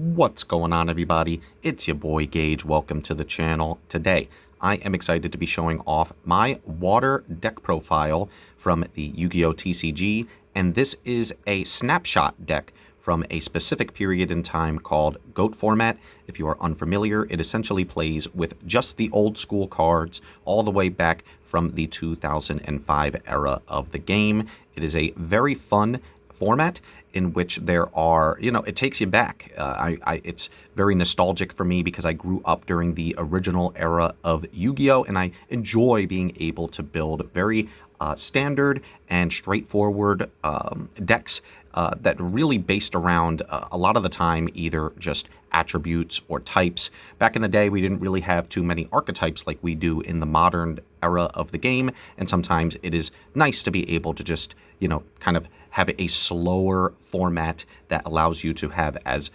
What's going on, everybody? It's your boy Gage. Welcome to the channel. Today, I am excited to be showing off my water deck profile from the Yugioh Tcg, and this is a snapshot deck from a specific period in time called GOAT format. If you are unfamiliar, it essentially plays with just the old school cards all the way back from the 2005 era of the game. It is a very fun format in which there are, it takes you back. It's very nostalgic for me because I grew up during the original era of Yu-Gi-Oh! And I enjoy being able to build very standard and straightforward decks that really based around a lot of the time either just attributes or types. Back in the day, we didn't really have too many archetypes like we do in the modern era of the game, and sometimes it is nice to be able to just, kind of have a slower format that allows you to have as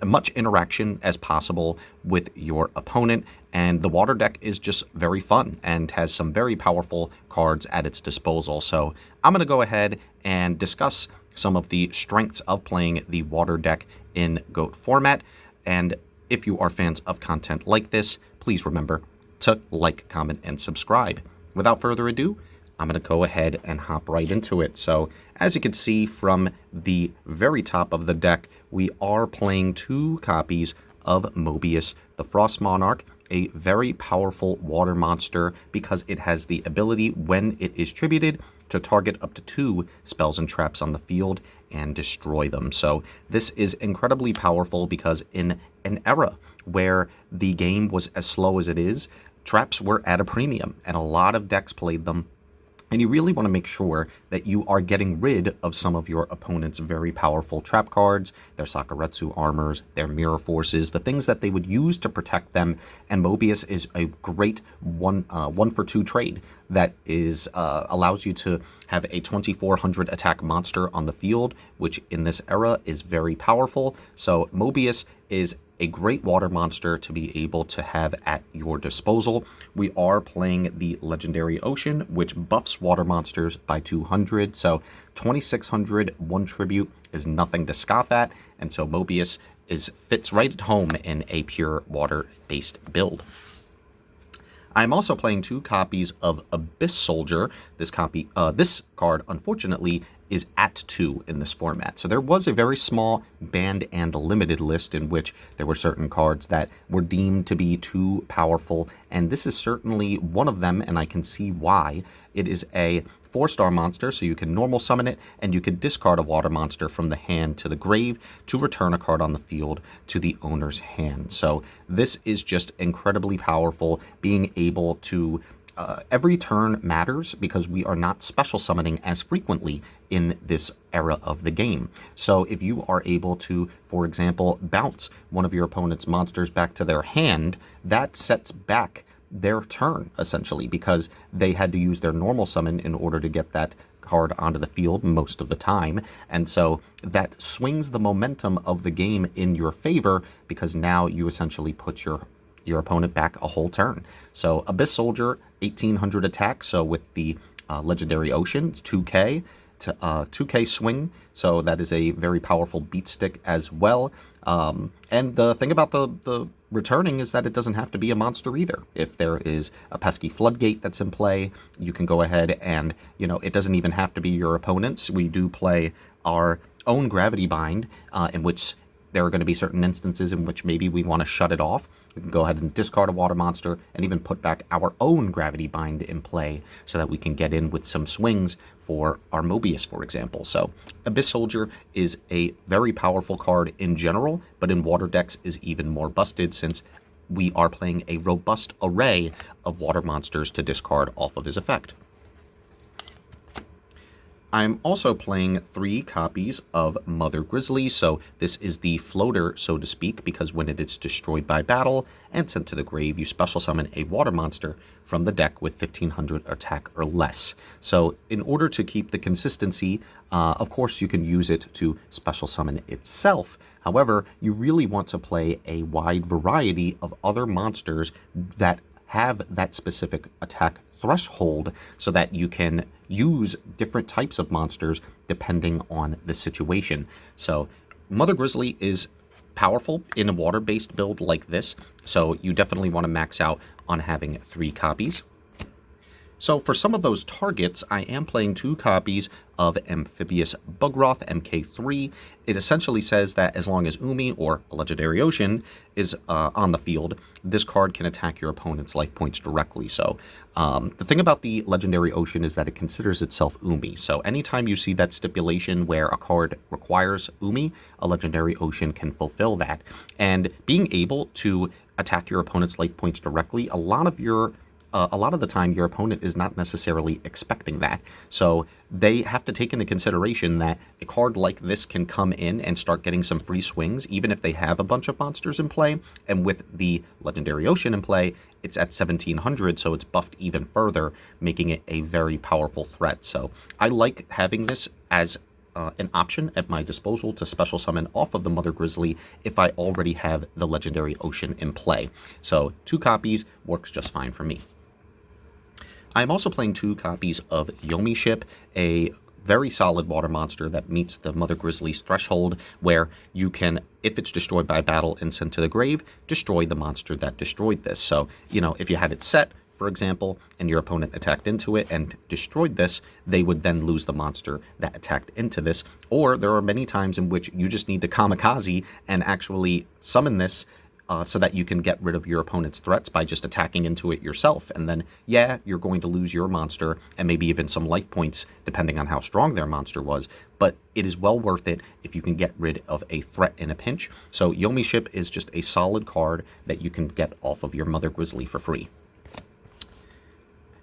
much interaction as possible with your opponent. And the water deck is just very fun and has some very powerful cards at its disposal. So I'm going to go ahead and discuss some of the strengths of playing the water deck in GOAT format. And if you are fans of content like this, please remember to like, comment, and subscribe. Without further ado, I'm going to go ahead and hop right into it. So as you can see from the very top of the deck, we are playing two copies of Mobius, the Frost Monarch, a very powerful water monster because it has the ability, when it is tributed, to target up to 2 spells and traps on the field and destroy them. So this is incredibly powerful because in an era where the game was as slow as it is, traps were at a premium and a lot of decks played them. And you really want to make sure that you are getting rid of some of your opponent's very powerful trap cards, their Sakuretsu armors, their mirror forces, the things that they would use to protect them. And Mobius is a great one for 2 trade that is allows you to have a 2400 attack monster on the field, which in this era is very powerful. So Mobius is a great water monster to be able to have at your disposal. We are playing the Legendary Ocean, which buffs water monsters by 200. So 2600 1 tribute is nothing to scoff at. And so Mobius fits right at home in a pure water-based build. I'm also playing 2 copies of Abyss Soldier. This card, unfortunately, is at 2 in this format. So there was a very small banned and limited list in which there were certain cards that were deemed to be too powerful, and this is certainly one of them, and I can see why. It is a 4-star monster, so you can normal summon it, and you can discard a water monster from the hand to the grave to return a card on the field to the owner's hand. So this is just incredibly powerful, being able to every turn matters because we are not special summoning as frequently in this era of the game. So if you are able to, for example, bounce one of your opponent's monsters back to their hand, that sets back their turn, essentially, because they had to use their normal summon in order to get that card onto the field most of the time. And so that swings the momentum of the game in your favor because now you essentially put your opponent back a whole turn. So Abyss Soldier, 1800 attack. So with the Legendary Ocean, it's 2k to 2k swing. So that is a very powerful beat stick as well. And the thing about the returning is that it doesn't have to be a monster either. If there is a pesky floodgate that's in play, you can go ahead and, it doesn't even have to be your opponent's. We do play our own Gravity Bind, in which there are going to be certain instances in which maybe we want to shut it off. We can go ahead and discard a water monster and even put back our own Gravity Bind in play so that we can get in with some swings for our Mobius, for example. So Abyss Soldier is a very powerful card in general, but in water decks is even more busted since we are playing a robust array of water monsters to discard off of his effect. I'm also playing 3 copies of Mother Grizzly, so this is the floater, so to speak, because when it is destroyed by battle and sent to the grave, you special summon a water monster from the deck with 1500 attack or less. So in order to keep the consistency, of course you can use it to special summon itself. However, you really want to play a wide variety of other monsters that have that specific attack threshold so that you can use different types of monsters depending on the situation. So Mother Grizzly is powerful in a water-based build like this, so you definitely want to max out on having 3 copies. So for some of those targets, I am playing 2 copies of Amphibious Bugroth MK3. It essentially says that as long as Umi, or a Legendary Ocean, is on the field, this card can attack your opponent's life points directly. So the thing about the Legendary Ocean is that it considers itself Umi. So anytime you see that stipulation where a card requires Umi, a Legendary Ocean can fulfill that. And being able to attack your opponent's life points directly, a lot of the time your opponent is not necessarily expecting that. So they have to take into consideration that a card like this can come in and start getting some free swings, even if they have a bunch of monsters in play. And with the Legendary Ocean in play, it's at 1700, so it's buffed even further, making it a very powerful threat. So I like having this as an option at my disposal to special summon off of the Mother Grizzly if I already have the Legendary Ocean in play. So 2 copies works just fine for me. I'm also playing 2 copies of Yomi Ship, a very solid water monster that meets the Mother Grizzly's threshold, where you can, if it's destroyed by battle and sent to the grave, destroy the monster that destroyed this. So, you know, if you had it set, for example, and your opponent attacked into it and destroyed this, they would then lose the monster that attacked into this. Or there are many times in which you just need to kamikaze and actually summon this so that you can get rid of your opponent's threats by just attacking into it yourself. And then, yeah, you're going to lose your monster and maybe even some life points, depending on how strong their monster was. But it is well worth it if you can get rid of a threat in a pinch. So Yomi Ship is just a solid card that you can get off of your Mother Grizzly for free.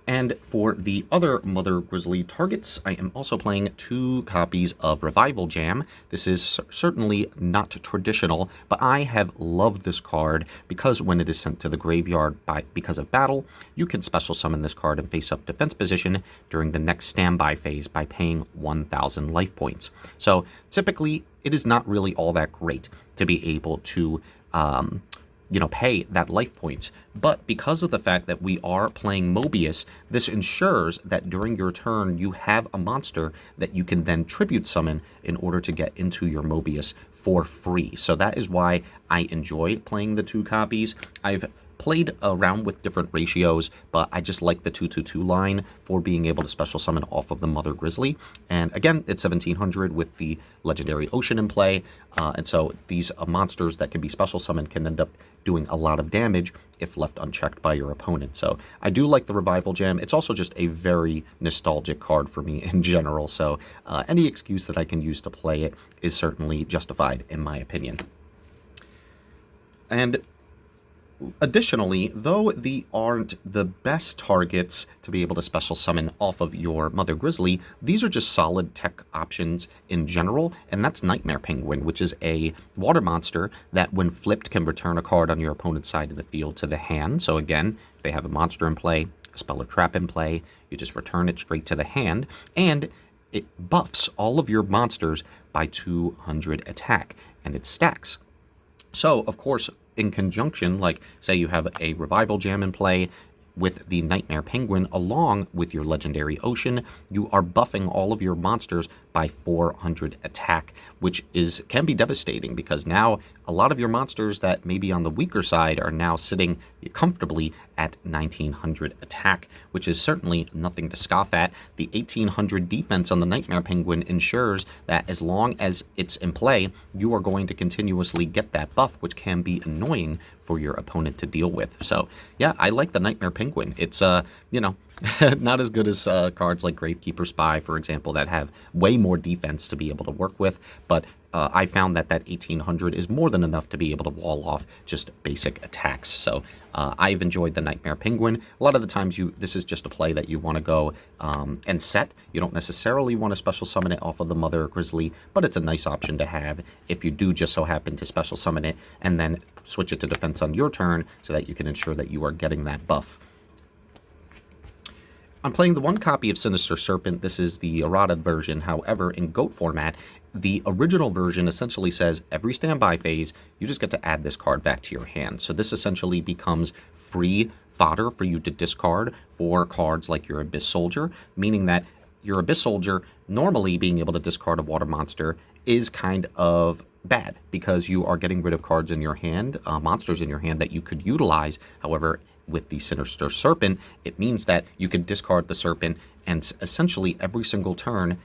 And for the other Mother Grizzly targets, I am also playing 2 copies of Revival Jam. This is certainly not traditional, but I have loved this card because when it is sent to the graveyard because of battle, you can special summon this card and face up defense position during the next standby phase by paying 1,000 life points. So typically, it is not really all that great to be able to pay that life points. But because of the fact that we are playing Mobius, this ensures that during your turn you have a monster that you can then tribute summon in order to get into your Mobius for free. So that is why I enjoy playing the 2 copies. I've played around with different ratios, but I just like the 222 line for being able to special summon off of the Mother Grizzly. And again, it's 1700 with the Legendary Ocean in play, and so these monsters that can be special summoned can end up doing a lot of damage if left unchecked by your opponent. So I do like the Revival Jam. It's also just a very nostalgic card for me in general, so any excuse that I can use to play it is certainly justified in my opinion. And additionally, though they aren't the best targets to be able to special summon off of your Mother Grizzly, these are just solid tech options in general, and that's Nightmare Penguin, which is a water monster that when flipped can return a card on your opponent's side of the field to the hand. So again, if they have a monster in play, a spell or trap in play, you just return it straight to the hand, and it buffs all of your monsters by 200 attack, and it stacks. So, of course, in conjunction, like say you have a Revival Jam in play with the Nightmare Penguin along with your Legendary Ocean, you are buffing all of your monsters by 400 attack, which can be devastating because now a lot of your monsters that may be on the weaker side are now sitting comfortably at 1900 attack, which is certainly nothing to scoff at. The 1800 defense on the Nightmare Penguin ensures that as long as it's in play, you are going to continuously get that buff, which can be annoying for your opponent to deal with. So yeah, I like the Nightmare Penguin. It's not as good as cards like Gravekeeper Spy, for example, that have way more defense to be able to work with, but I found that 1800 is more than enough to be able to wall off just basic attacks. So I've enjoyed the Nightmare Penguin. A lot of the times this is just a play that you want to go and set. You don't necessarily want to special summon it off of the Mother Grizzly, but it's a nice option to have if you do just so happen to special summon it and then switch it to defense on your turn so that you can ensure that you are getting that buff. I'm playing the 1 copy of Sinister Serpent. This is the errata version. However, in GOAT format, the original version essentially says every standby phase, you just get to add this card back to your hand. So this essentially becomes free fodder for you to discard for cards like your Abyss Soldier, meaning that your Abyss Soldier, normally being able to discard a water monster, is kind of bad because you are getting rid of cards in your hand, monsters in your hand that you could utilize. However, with the Sinister Serpent, it means that you can discard the Serpent, and essentially every single turn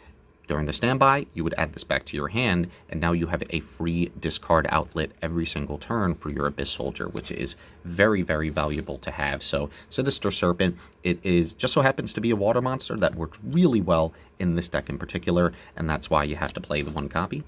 during the standby, you would add this back to your hand, and now you have a free discard outlet every single turn for your Abyss Soldier, which is very, very valuable to have. So Sinister Serpent, it is just so happens to be a water monster that works really well in this deck in particular, and that's why you have to play the 1 copy.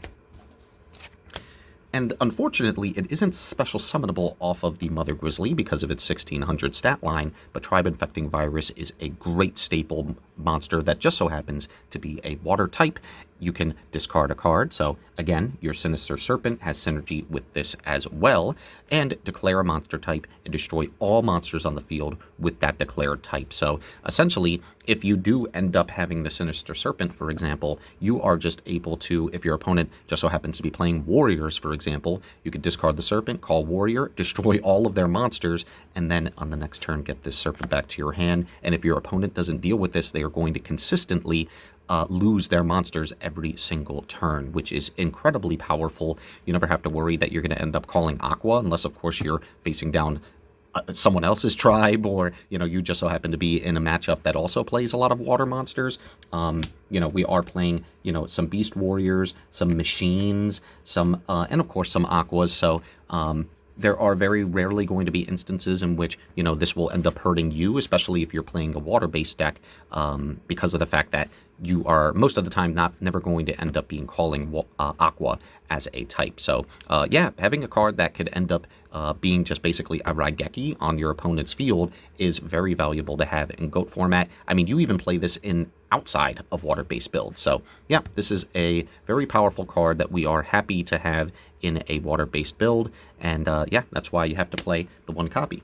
And unfortunately, it isn't special summonable off of the Mother Grizzly because of its 1600 stat line, but Tribe Infecting Virus is a great staple monster that just so happens to be a water type. You can discard a card, so again, your Sinister Serpent has synergy with this as well, and declare a monster type and destroy all monsters on the field with that declared type. So essentially, if you do end up having the Sinister Serpent, for example, you are just able to, if your opponent just so happens to be playing Warriors, for example, you could discard the Serpent, call Warrior, destroy all of their monsters, and then on the next turn get this Serpent back to your hand. And if your opponent doesn't deal with this, they are going to consistently lose their monsters every single turn, which is incredibly powerful. You never have to worry that you're going to end up calling Aqua, unless, of course, you're facing down someone else's tribe, or, you know, you just so happen to be in a matchup that also plays a lot of water monsters. You know, we are playing, you know, some Beast Warriors, some Machines, some, and of course, some Aquas, so, there are very rarely going to be instances in which, you know, this will end up hurting you, especially if you're playing a water-based deck, because of the fact that you are most of the time never going to end up being calling Aqua as a type. So yeah, having a card that could end up being just basically a Raigeki on your opponent's field is very valuable to have in GOAT format. I mean, you even play this in outside of water-based builds. So yeah, this is a very powerful card that we are happy to have in a water-based build, and yeah, that's why you have to play the 1 copy.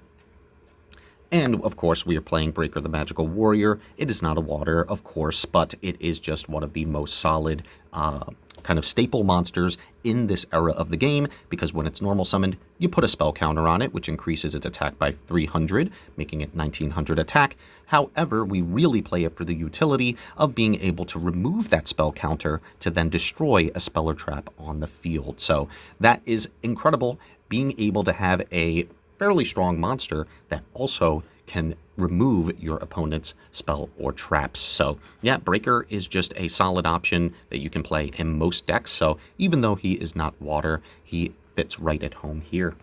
And, of course, we are playing Breaker the Magical Warrior. It is not a water, of course, but it is just one of the most solid kind of staple monsters in this era of the game, because when it's normal summoned, you put a spell counter on it, which increases its attack by 300, making it 1900 attack. However, we really play it for the utility of being able to remove that spell counter to then destroy a spell or trap on the field. So that is incredible, being able to have a fairly strong monster that also can remove your opponent's spell or traps. So yeah, Breaker is just a solid option that you can play in most decks. So even though he is not water, he fits right at home here.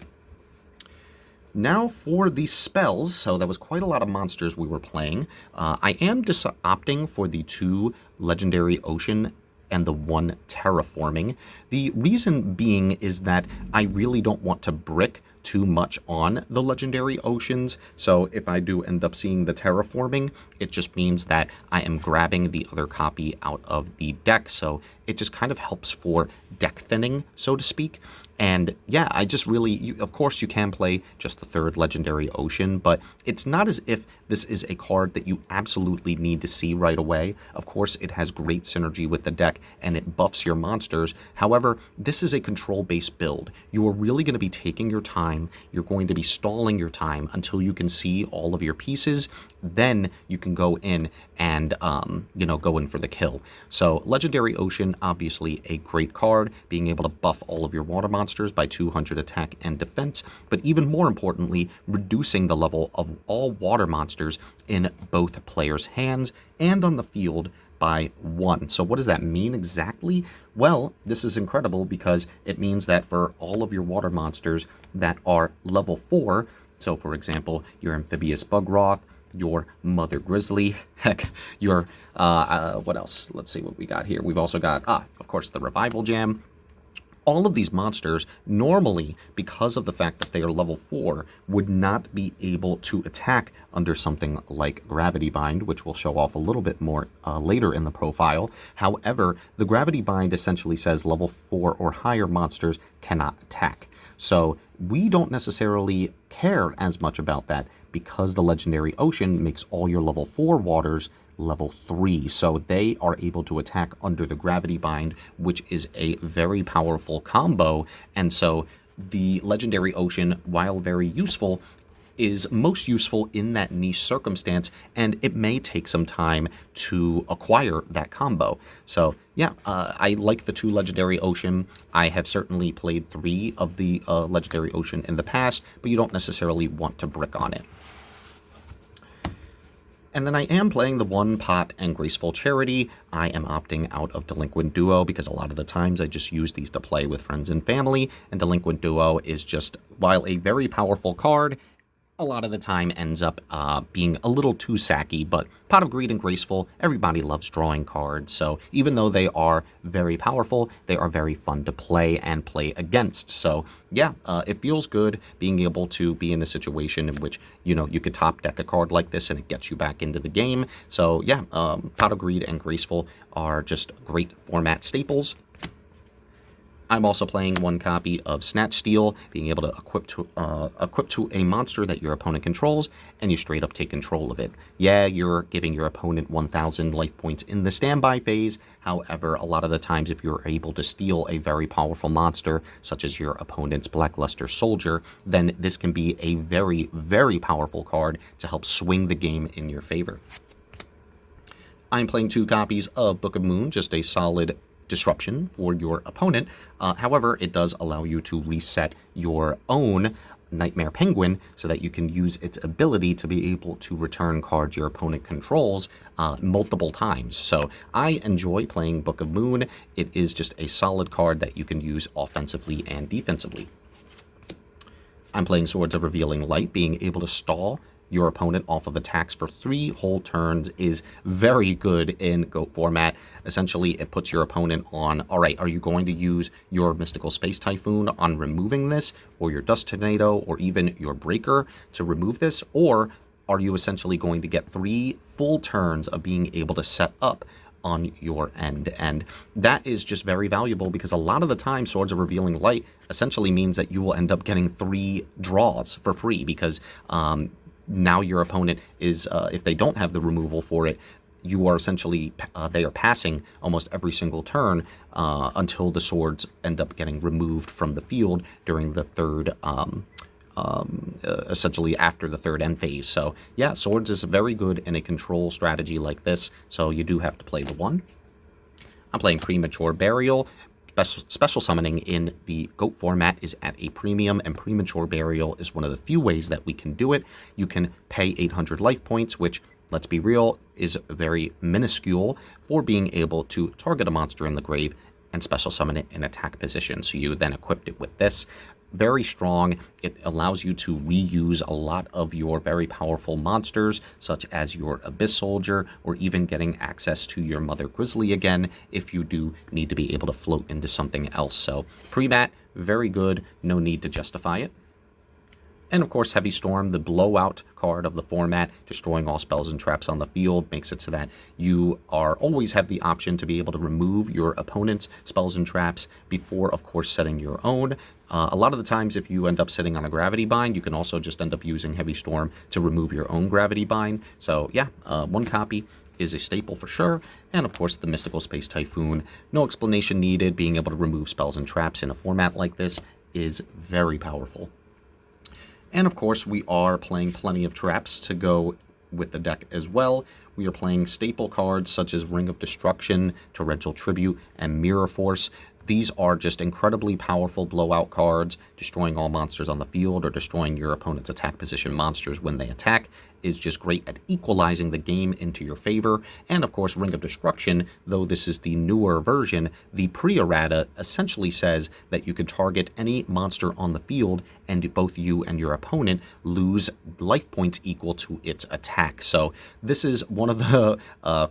Now for the spells, so that was quite a lot of monsters we were playing. I am just opting for the 2 Legendary Ocean and the 1 Terraforming. The reason being is that I really don't want to brick too much on the Legendary Oceans, so if I do end up seeing the Terraforming, it just means that I am grabbing the other copy out of the deck, so it just kind of helps for deck thinning, so to speak. And yeah, I just really, of course you can play just the 3rd Legendary Ocean, but it's not as if this is a card that you absolutely need to see right away. Of course, it has great synergy with the deck, and it buffs your monsters. However, this is a control-based build. You are really going to be taking your time. You're going to be stalling your time until you can see all of your pieces. Then you can go in and, you know, go in for the kill. So Legendary Ocean, obviously a great card, being able to buff all of your water monsters by 200 attack and defense, but even more importantly, reducing the level of all water monsters in both players' hands and on the field by 1. So what does that mean exactly? Well, this is incredible because it means that for all of your water monsters that are level 4, so for example, your Amphibious Bugroth, your Mother Grizzly, heck, your, what else? Let's see what we got here. We've also got, of course, the Revival Jam. All of these monsters, normally, because of the fact that they are level 4, would not be able to attack under something like Gravity Bind, which we'll show off a little bit more later in the profile. However, the Gravity Bind essentially says level 4 or higher monsters cannot attack. So we don't necessarily care as much about that because the Legendary Ocean makes all your level 4 waters level 3, so they are able to attack under the Gravity Bind, which is a very powerful combo. And so the Legendary Ocean, while very useful, is most useful in that niche circumstance, and it may take some time to acquire that combo. So yeah, I like the 2 Legendary Ocean. I have certainly played 3 of the Legendary Ocean in the past, but you don't necessarily want to brick on it. And then I am playing the 1 Pot and Graceful Charity. I am opting out of Delinquent Duo because a lot of the times I just use these to play with friends and family, and Delinquent Duo is just, while a very powerful card, a lot of the time ends up being a little too sacky. But Pot of Greed and Graceful, everybody loves drawing cards, so even though they are very powerful, they are very fun to play and play against. So yeah, it feels good being able to be in a situation in which, you know, you could top deck a card like this and it gets you back into the game. So yeah, Pot of Greed and Graceful are just great format staples. I'm also playing 1 copy of Snatch Steal, being able to equip to a monster that your opponent controls, and you straight up take control of it. Yeah, you're giving your opponent 1,000 life points in the standby phase. However, a lot of the times if you're able to steal a very powerful monster, such as your opponent's Blackluster Soldier, then this can be a very, very powerful card to help swing the game in your favor. I'm playing 2 copies of Book of Moon, just a solid disruption for your opponent. However, it does allow you to reset your own Nightmare Penguin so that you can use its ability to be able to return cards your opponent controls multiple times. So I enjoy playing Book of Moon. It is just a solid card that you can use offensively and defensively. I'm playing Swords of Revealing Light. Being able to stall your opponent off of attacks for 3 whole turns is very good in GOAT format. Essentially, it puts your opponent on, all right, are you going to use your Mystical Space Typhoon on removing this, or your Dust Tornado, or even your Breaker to remove this, or are you essentially going to get 3 full turns of being able to set up on your end? And that is just very valuable because a lot of the time Swords of Revealing Light essentially means that you will end up getting 3 draws for free because now your opponent is, if they don't have the removal for it, you are essentially, they are passing almost every single turn until the swords end up getting removed from the field during the 3rd, essentially after the 3rd end phase. So yeah, swords is very good in a control strategy like this, so you do have to play the 1. I'm playing Premature Burial. Special summoning in the GOAT format is at a premium, and Premature Burial is one of the few ways that we can do it. You can pay 800 life points, which, let's be real, is very minuscule for being able to target a monster in the grave and special summon it in attack position. So you then equipped it with this. Very strong. It allows you to reuse a lot of your very powerful monsters, such as your Abyss Soldier, or even getting access to your Mother Grizzly again if you do need to be able to float into something else. So pre-mat, very good. No need to justify it. And of course, Heavy Storm, the blowout card of the format, destroying all spells and traps on the field, makes it so that you always have the option to be able to remove your opponent's spells and traps before, of course, setting your own. A lot of the times, if you end up sitting on a Gravity Bind, you can also just end up using Heavy Storm to remove your own Gravity Bind. So yeah, 1 copy is a staple for sure. And of course, the Mystical Space Typhoon, no explanation needed. Being able to remove spells and traps in a format like this is very powerful. And of course, we are playing plenty of traps to go with the deck as well. We are playing staple cards such as Ring of Destruction, Torrential Tribute, and Mirror Force. These are just incredibly powerful blowout cards. Destroying all monsters on the field or destroying your opponent's attack position monsters when they attack is just great at equalizing the game into your favor. And of course, Ring of Destruction, though this is the newer version, the pre-errata essentially says that you can target any monster on the field and both you and your opponent lose life points equal to its attack. So this is one of the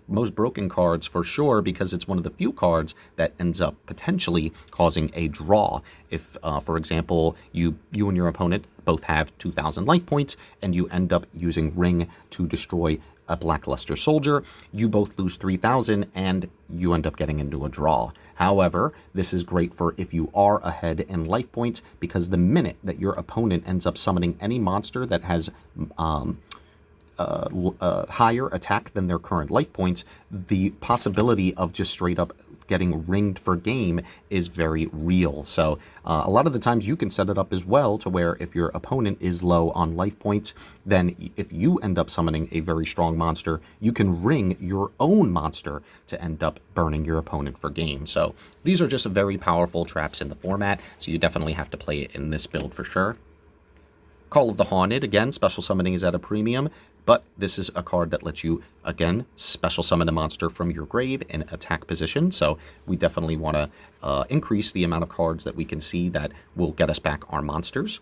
most broken cards for sure, because it's one of the few cards that ends up potentially causing a draw. If, for example, you and your opponent both have 2,000 life points, and you end up using Ring to destroy a Blackluster Soldier, you both lose 3,000, and you end up getting into a draw. However, this is great for if you are ahead in life points, because the minute that your opponent ends up summoning any monster that has higher attack than their current life points, the possibility of just straight up getting ringed for game is very real. So a lot of the times you can set it up as well to where if your opponent is low on life points, then if you end up summoning a very strong monster, you can ring your own monster to end up burning your opponent for game. So these are just very powerful traps in the format, so you definitely have to play it in this build for sure. Call of the Haunted, again, special summoning is at a premium, but this is a card that lets you, again, special summon a monster from your grave in attack position, so we definitely want to increase the amount of cards that we can see that will get us back our monsters.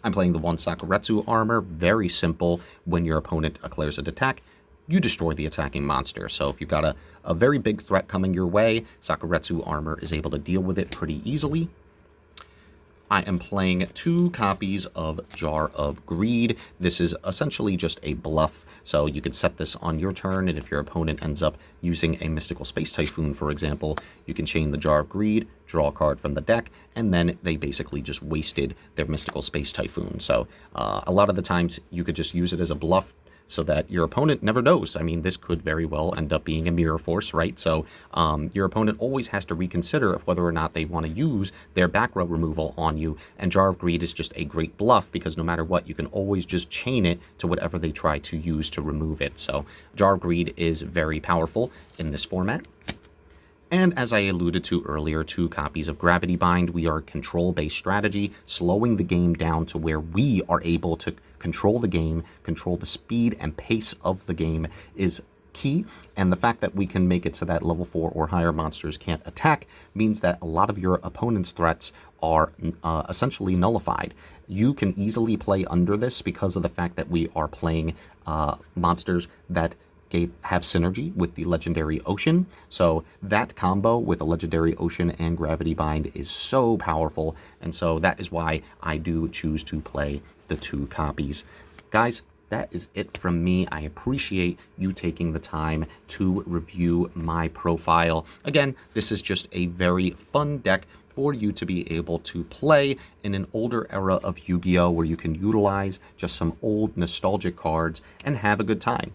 I'm playing the 1 Sakuretsu armor, very simple. When your opponent declares an attack, you destroy the attacking monster. So if you've got a very big threat coming your way, Sakuretsu armor is able to deal with it pretty easily. I am playing 2 copies of Jar of Greed. This is essentially just a bluff, so you could set this on your turn, and if your opponent ends up using a Mystical Space Typhoon, for example, you can chain the Jar of Greed, draw a card from the deck, and then they basically just wasted their Mystical Space Typhoon. So a lot of the times you could just use it as a bluff so that your opponent never knows. I mean, this could very well end up being a mirror force, right? So your opponent always has to reconsider if whether or not they want to use their back row removal on you, and Jar of Greed is just a great bluff because no matter what, you can always just chain it to whatever they try to use to remove it. So Jar of Greed is very powerful in this format. And as I alluded to earlier, 2 copies of Gravity Bind. We are a control-based strategy, slowing the game down to where we are able to control the game, control the speed and pace of the game is key. And the fact that we can make it so that level 4 or higher monsters can't attack means that a lot of your opponent's threats are essentially nullified. You can easily play under this because of the fact that we are playing monsters that have synergy with the Legendary Ocean. So that combo with the Legendary Ocean and Gravity Bind is so powerful, and so that is why I do choose to play the 2 copies. Guys, that is it from me. I appreciate you taking the time to review my profile. Again, this is just a very fun deck for you to be able to play in an older era of Yu-Gi-Oh! Where you can utilize just some old nostalgic cards and have a good time.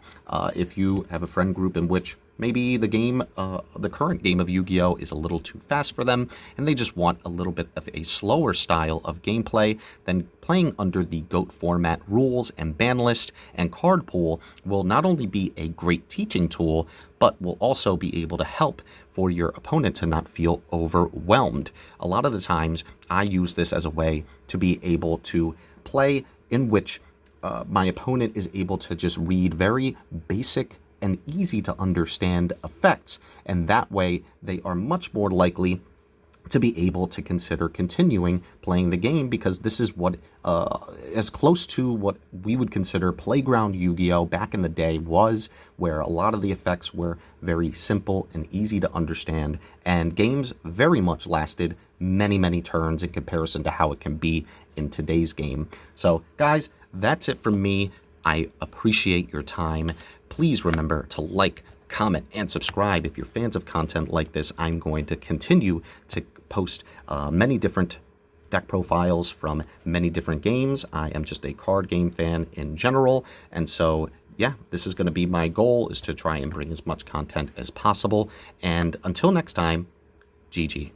If you have a friend group in which maybe the current game of Yu-Gi-Oh! Is a little too fast for them, and they just want a little bit of a slower style of gameplay, then playing under the GOAT format rules and ban list and card pool will not only be a great teaching tool, but will also be able to help for your opponent to not feel overwhelmed. A lot of the times, I use this as a way to be able to play in which my opponent is able to just read very basic and easy to understand effects, and that way they are much more likely to be able to consider continuing playing the game, because this is what as close to what we would consider playground Yu-Gi-Oh! Back in the day was, where a lot of the effects were very simple and easy to understand, and games very much lasted many turns in comparison to how it can be in today's game. So guys, that's it from me. I appreciate your time. Please remember to like, comment, and subscribe. If you're fans of content like this, I'm going to continue to post many different deck profiles from many different games. I am just a card game fan in general, and so yeah, this is going to be my goal, is to try and bring as much content as possible. And until next time, GG.